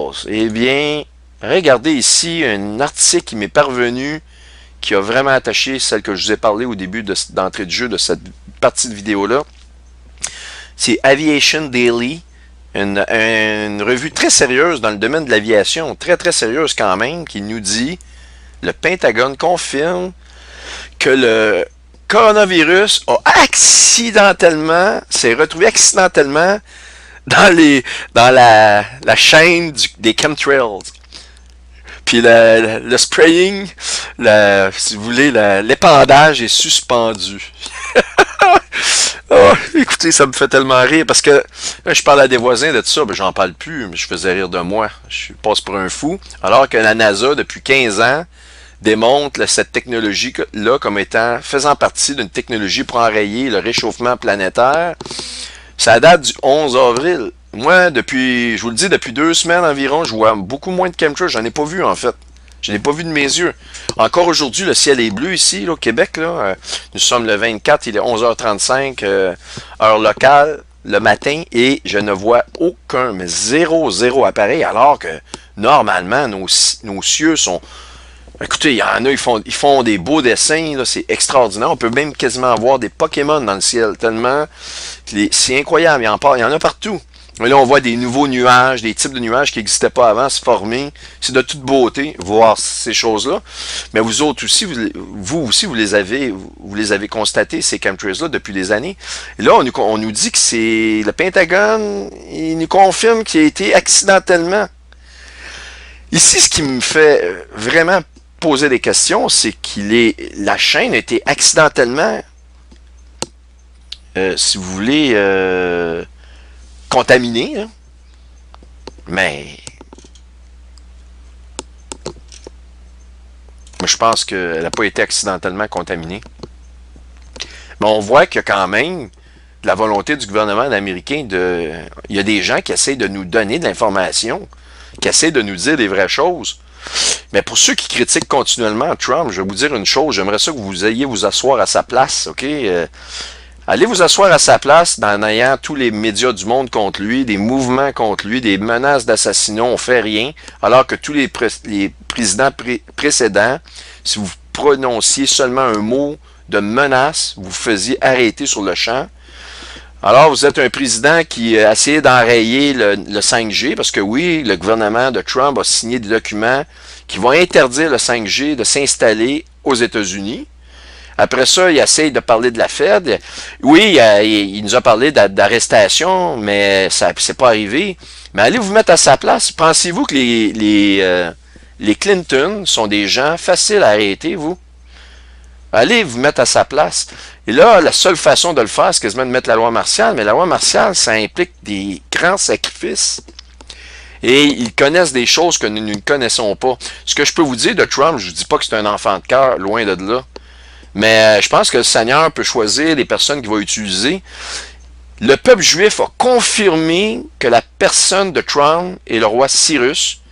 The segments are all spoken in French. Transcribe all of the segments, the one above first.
passe? Eh bien, regardez ici un article qui m'est parvenu, qui a vraiment attaché celle que je vous ai parlé au début d'entrée de jeu de cette partie de vidéo-là. C'est Aviation Daily, une revue très sérieuse dans le domaine de l'aviation, très très sérieuse quand même, qui nous dit, le Pentagone confirme que le coronavirus s'est retrouvé accidentellement dans la chaîne des chemtrails. Puis le spraying, si vous voulez, l'épandage est suspendu. Oh, écoutez, ça me fait tellement rire parce que là, je parle à des voisins de tout ça, ben, j'en parle plus, mais je faisais rire de moi. Je passe pour un fou. Alors que la NASA, depuis 15 ans, démontre cette technologie-là comme étant faisant partie d'une technologie pour enrayer le réchauffement planétaire. Ça date du 11 avril. Moi, je vous le dis, depuis 2 semaines environ, je vois beaucoup moins de chemtrails. J'en ai pas vu, en fait. Je n'ai pas vu de mes yeux. Encore aujourd'hui, le ciel est bleu ici, là, au Québec. Là. Nous sommes le 24, il est 11h35, heure locale, le matin, et je ne vois aucun, mais zéro appareil, alors que, normalement, nos cieux sont... Écoutez, il y en a, ils font des beaux dessins, c'est extraordinaire. On peut même quasiment voir des Pokémon dans le ciel, tellement c'est incroyable, il y en a partout. Mais là, on voit des nouveaux nuages, des types de nuages qui n'existaient pas avant se former. C'est de toute beauté, voir ces choses-là. Mais vous autres aussi, vous aussi, vous les avez constatés, ces chemtrails-là, depuis des années. Et là, on nous dit que c'est le Pentagone, il nous confirme qu'il a été accidentellement. Ici, ce qui me fait vraiment poser des questions, c'est la chaîne a été accidentellement, si vous voulez, contaminée. Hein? Mais je pense qu'elle n'a pas été accidentellement contaminée. Mais on voit qu'il y a quand même de la volonté du gouvernement américain il y a des gens qui essaient de nous donner de l'information, qui essaient de nous dire des vraies choses. Mais pour ceux qui critiquent continuellement Trump, je vais vous dire une chose, j'aimerais ça que vous ayez vous asseoir à sa place, ok? Allez vous asseoir à sa place en ayant tous les médias du monde contre lui, des mouvements contre lui, des menaces d'assassinat, on fait rien, alors que tous les présidents précédents, si vous prononciez seulement un mot de menace, vous faisiez arrêter sur le champ. Alors, vous êtes un président qui a essayé d'enrayer le 5G, parce que oui, le gouvernement de Trump a signé des documents qui vont interdire le 5G de s'installer aux États-Unis. Après ça, il essaye de parler de la Fed. Oui, il nous a parlé d'arrestation, mais ça c'est pas arrivé. Mais allez vous mettre à sa place. Pensez-vous que les Clinton sont des gens faciles à arrêter, vous? Allez vous mettre à sa place. Et là, la seule façon de le faire, c'est quasiment de mettre la loi martiale. Mais la loi martiale, ça implique des grands sacrifices. Et ils connaissent des choses que nous ne connaissons pas. Ce que je peux vous dire de Trump, je ne vous dis pas que c'est un enfant de cœur, loin de là. Mais je pense que le Seigneur peut choisir les personnes qu'il va utiliser. Le peuple juif a confirmé que la personne de Trump est le roi Cyrus,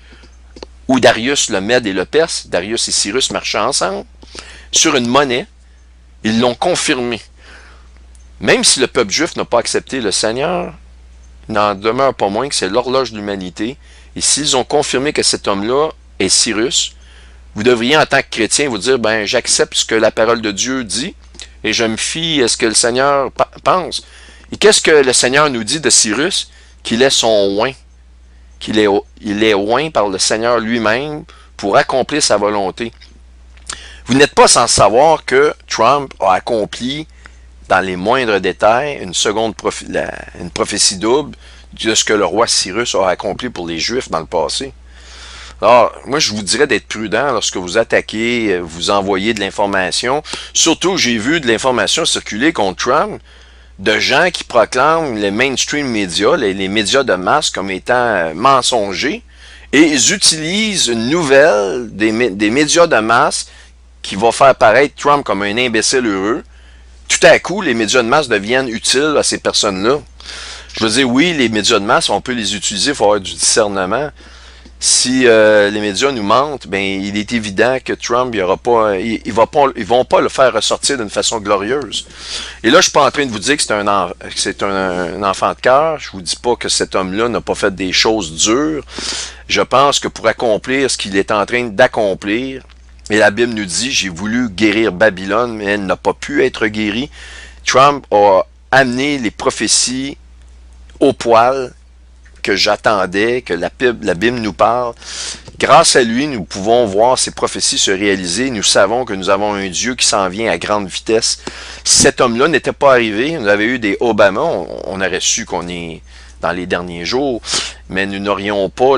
ou Darius le Mède et le Perse. Darius et Cyrus marchaient ensemble, sur une monnaie. Ils l'ont confirmé. Même si le peuple juif n'a pas accepté le Seigneur, il n'en demeure pas moins que c'est l'horloge de l'humanité. Et s'ils ont confirmé que cet homme-là est Cyrus, vous devriez, en tant que chrétien, vous dire, ben, j'accepte ce que la parole de Dieu dit et je me fie à ce que le Seigneur pense. Et qu'est-ce que le Seigneur nous dit de Cyrus? Qu'il est son oint. Il est oint par le Seigneur lui-même pour accomplir sa volonté. Vous n'êtes pas sans savoir que Trump a accompli, dans les moindres détails, une prophétie double de ce que le roi Cyrus a accompli pour les Juifs dans le passé. Alors, moi, je vous dirais d'être prudent lorsque vous attaquez, vous envoyez de l'information. Surtout, j'ai vu de l'information circuler contre Trump de gens qui proclament les mainstream médias, les médias de masse comme étant mensongers, et ils utilisent une nouvelle des médias de masse qui va faire paraître Trump comme un imbécile heureux. Tout à coup, les médias de masse deviennent utiles à ces personnes-là. Je veux dire, oui, les médias de masse, on peut les utiliser, il faut avoir du discernement. Si les médias nous mentent, ben il est évident que Trump, il aura pas, ils vont pas le faire ressortir d'une façon glorieuse. Et là, je suis pas en train de vous dire que c'est un enfant de cœur. Je vous dis pas que cet homme-là n'a pas fait des choses dures. Je pense que pour accomplir ce qu'il est en train d'accomplir, et la Bible nous dit, j'ai voulu guérir Babylone, mais elle n'a pas pu être guérie. Trump a amené les prophéties au poil que j'attendais, que la Bible nous parle. Grâce à lui, nous pouvons voir ces prophéties se réaliser. Nous savons que nous avons un Dieu qui s'en vient à grande vitesse. Si cet homme-là n'était pas arrivé, nous avions eu des Obama, on aurait su qu'on est dans les derniers jours, mais nous n'aurions pas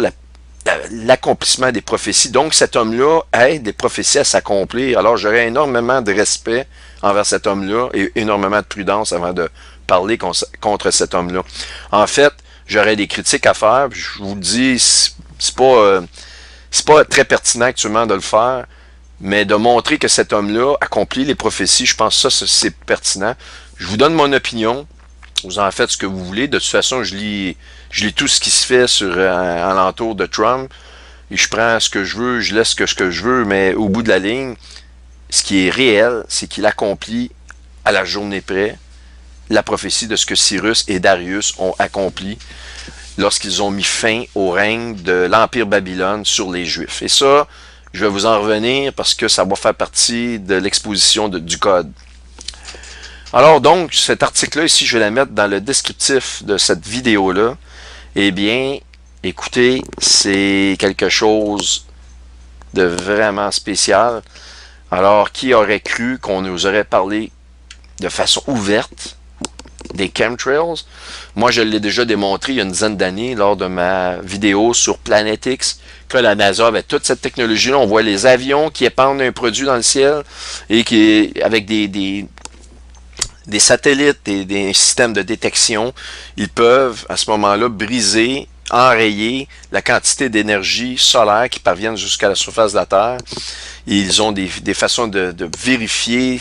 l'accomplissement des prophéties. Donc cet homme-là aide les prophéties à s'accomplir. Alors j'aurais énormément de respect envers cet homme-là et énormément de prudence avant de parler contre cet homme-là. En fait, j'aurais des critiques à faire. Je vous le dis, c'est pas très pertinent actuellement de le faire, mais de montrer que cet homme-là accomplit les prophéties, je pense que ça, c'est pertinent. Je vous donne mon opinion. Vous en faites ce que vous voulez. De toute façon, je lis tout ce qui se fait sur alentour de Trump. Et je prends ce que je veux, je laisse ce que je veux, mais au bout de la ligne, ce qui est réel, c'est qu'il accomplit à la journée près la prophétie de ce que Cyrus et Darius ont accompli lorsqu'ils ont mis fin au règne de l'Empire Babylone sur les Juifs. Et ça, je vais vous en revenir parce que ça va faire partie de l'exposition du Code. Alors donc, cet article-là, ici, je vais la mettre dans le descriptif de cette vidéo-là. Eh bien, écoutez, c'est quelque chose de vraiment spécial. Alors, qui aurait cru qu'on nous aurait parlé de façon ouverte des chemtrails? Moi, je l'ai déjà démontré il y a une dizaine d'années lors de ma vidéo sur Planet X, que la NASA avait toute cette technologie-là. On voit les avions qui épandent un produit dans le ciel et qui, avec des satellites et des systèmes de détection, ils peuvent à ce moment-là briser, enrayer la quantité d'énergie solaire qui parviennent jusqu'à la surface de la Terre. Et ils ont des façons de vérifier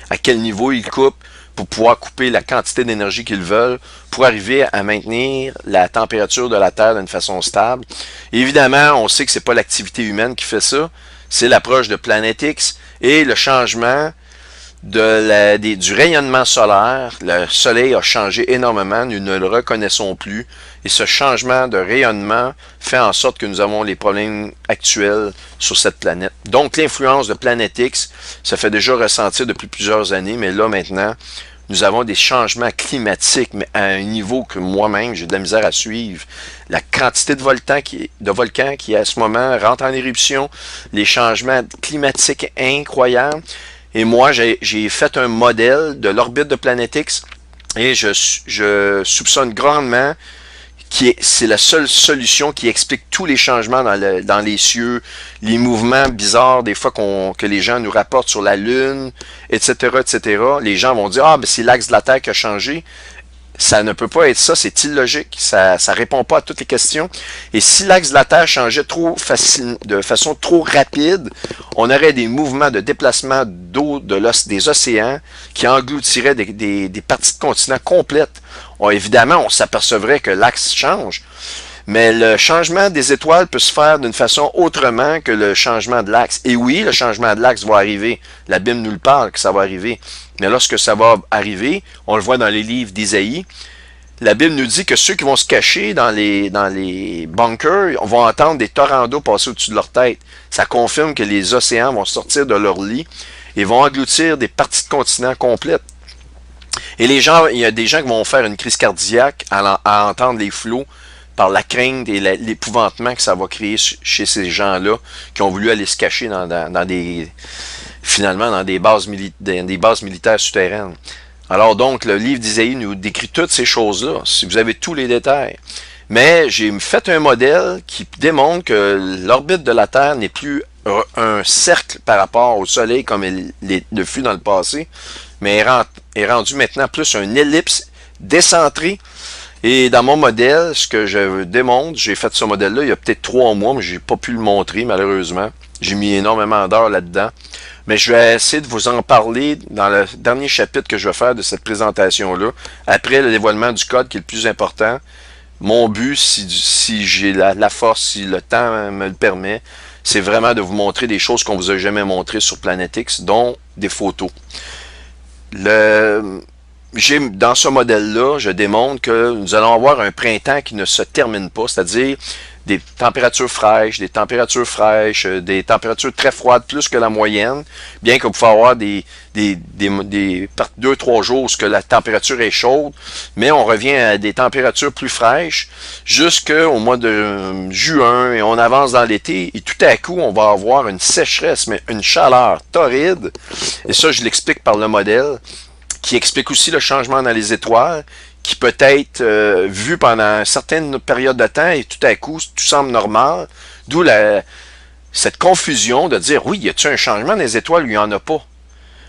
à quel niveau ils coupent pour pouvoir couper la quantité d'énergie qu'ils veulent pour arriver à maintenir la température de la Terre d'une façon stable. Et évidemment, on sait que c'est pas l'activité humaine qui fait ça, c'est l'approche de Planète X et le changement du rayonnement solaire. Le soleil a changé énormément, nous ne le reconnaissons plus. Et ce changement de rayonnement fait en sorte que nous avons les problèmes actuels sur cette planète. Donc l'influence de Planète X se fait déjà ressentir depuis plusieurs années, mais là maintenant, nous avons des changements climatiques, mais à un niveau que moi-même, j'ai de la misère à suivre. La quantité de volcans qui à ce moment rentre en éruption, les changements climatiques incroyables. Et moi, j'ai fait un modèle de l'orbite de Planète X et je soupçonne grandement c'est la seule solution qui explique tous les changements dans les cieux, les mouvements bizarres des fois que les gens nous rapportent sur la Lune, etc., etc. Les gens vont dire, ah, ben c'est l'axe de la Terre qui a changé. Ça ne peut pas être ça, c'est illogique, ça répond pas à toutes les questions. Et si l'axe de la Terre changeait de façon trop rapide, on aurait des mouvements de déplacement d'eau des océans qui engloutiraient des parties de continent complètes. Évidemment, on s'apercevrait que l'axe change, mais le changement des étoiles peut se faire d'une façon autrement que le changement de l'axe. Et oui, le changement de l'axe va arriver. La Bible nous le parle que ça va arriver. Mais lorsque ça va arriver, on le voit dans les livres d'Isaïe, la Bible nous dit que ceux qui vont se cacher dans les bunkers vont entendre des tornados passer au-dessus de leur tête. Ça confirme que les océans vont sortir de leur lit et vont engloutir des parties de continent complètes. Et il y a des gens qui vont faire une crise cardiaque à entendre les flots par la crainte et l'épouvantement que ça va créer chez ces gens-là qui ont voulu aller se cacher finalement dans des bases militaires souterraines. Alors donc, le livre d'Isaïe nous décrit toutes ces choses-là, si vous avez tous les détails. Mais j'ai fait un modèle qui démontre que l'orbite de la Terre n'est plus un cercle par rapport au Soleil comme le fut dans le passé, mais est rendu maintenant plus une ellipse décentrée. Et dans mon modèle, ce que je démontre, j'ai fait ce modèle-là il y a peut-être 3 mois, mais j'ai pas pu le montrer malheureusement. J'ai mis énormément d'heures là-dedans. Mais je vais essayer de vous en parler dans le dernier chapitre que je vais faire de cette présentation-là, après le dévoilement du code qui est le plus important. Mon but, si j'ai la force, si le temps me le permet, c'est vraiment de vous montrer des choses qu'on vous a jamais montrées sur Planet X, dont des photos. Le, dans ce modèle-là, je démontre que nous allons avoir un printemps qui ne se termine pas, c'est-à-dire des températures fraîches, des températures très froides, plus que la moyenne, bien que vous pouvez avoir par 2-3 jours où que la température est chaude, mais on revient à des températures plus fraîches jusqu'au mois de juin et on avance dans l'été et tout à coup, on va avoir une sécheresse, mais une chaleur torride, et ça, je l'explique par le modèle, qui explique aussi le changement dans les étoiles, qui peut être vu pendant une certaine période de temps et tout à coup, tout semble normal. D'où cette confusion de dire, oui, y a-t-il un changement dans les étoiles? Il n'y en a pas.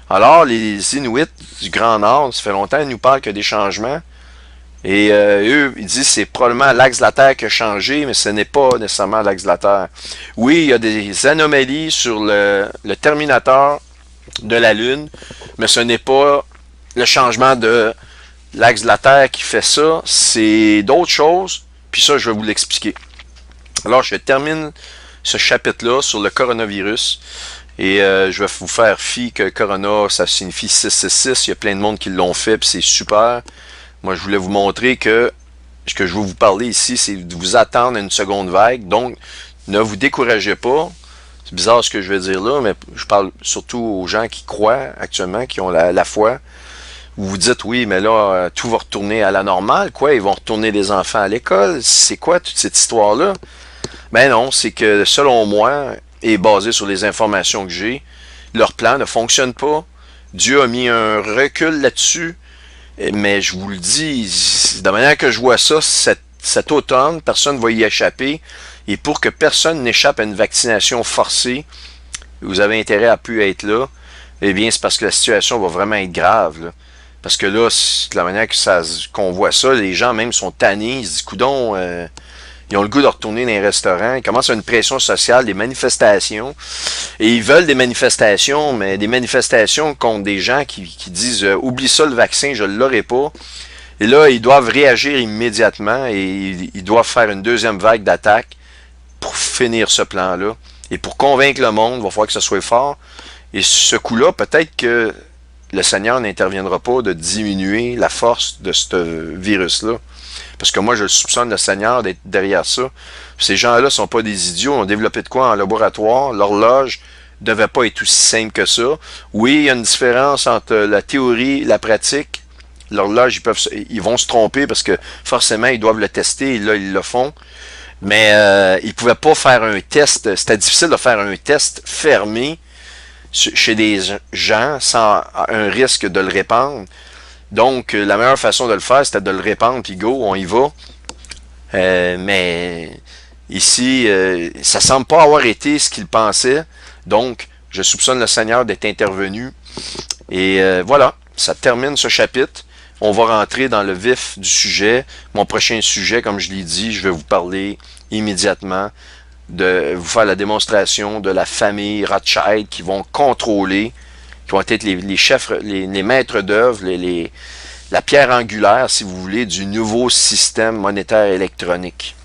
Alors, les Inuits du Grand Nord, ça fait longtemps qu'ils nous parlent qu'il y a des changements. Et eux, ils disent que c'est probablement l'axe de la Terre qui a changé, mais ce n'est pas nécessairement l'axe de la Terre. Oui, il y a des anomalies sur le terminateur de la Lune, mais ce n'est pas le changement de l'axe de la Terre qui fait ça, c'est d'autres choses, puis ça, je vais vous l'expliquer. Alors, je termine ce chapitre-là sur le coronavirus, et je vais vous faire fi que corona, ça signifie 666, il y a plein de monde qui l'ont fait, puis c'est super. Moi, je voulais vous montrer que ce que je veux vous parler ici, c'est de vous attendre à une seconde vague, donc ne vous découragez pas. C'est bizarre ce que je vais dire là, mais je parle surtout aux gens qui croient actuellement, qui ont la foi. Vous vous dites, oui, mais là, tout va retourner à la normale, quoi, ils vont retourner les enfants à l'école. C'est quoi toute cette histoire-là? Ben non, c'est que, selon moi, et basé sur les informations que j'ai, leur plan ne fonctionne pas. Dieu a mis un recul là-dessus, mais je vous le dis, de la manière que je vois ça, cet automne, personne ne va y échapper, et pour que personne n'échappe à une vaccination forcée, vous avez intérêt à pu être là, eh bien, c'est parce que la situation va vraiment être grave, là. Parce que là, de la manière qu'on voit ça, les gens même sont tannés, ils se disent, coudon, ils ont le goût de retourner dans les restaurants, ils commencent à une pression sociale, des manifestations, et ils veulent des manifestations, mais des manifestations contre des gens qui disent, oublie ça le vaccin, je ne l'aurai pas. Et là, ils doivent réagir immédiatement et ils doivent faire une deuxième vague d'attaque pour finir ce plan-là. Et pour convaincre le monde, il va falloir que ce soit fort. Et ce coup-là, peut-être que le Seigneur n'interviendra pas de diminuer la force de ce virus-là. Parce que moi, je soupçonne le Seigneur d'être derrière ça. Ces gens-là ne sont pas des idiots. On a développé de quoi en laboratoire? L'horloge ne devait pas être aussi simple que ça. Oui, il y a une différence entre la théorie et la pratique. L'horloge, ils vont se tromper parce que forcément, ils doivent le tester et là, ils le font. Mais ils ne pouvaient pas faire un test. C'était difficile de faire un test fermé chez des gens sans un risque de le répandre. Donc, la meilleure façon de le faire, c'était de le répandre, puis go, on y va. Mais ici, ça semble pas avoir été ce qu'il pensait. Donc, je soupçonne le Seigneur d'être intervenu. Et voilà, ça termine ce chapitre. On va rentrer dans le vif du sujet. Mon prochain sujet, comme je l'ai dit, je vais vous parler immédiatement de vous faire la démonstration de la famille Rothschild qui vont contrôler, qui vont être les chefs, les maîtres d'œuvre, la pierre angulaire, si vous voulez, du nouveau système monétaire électronique.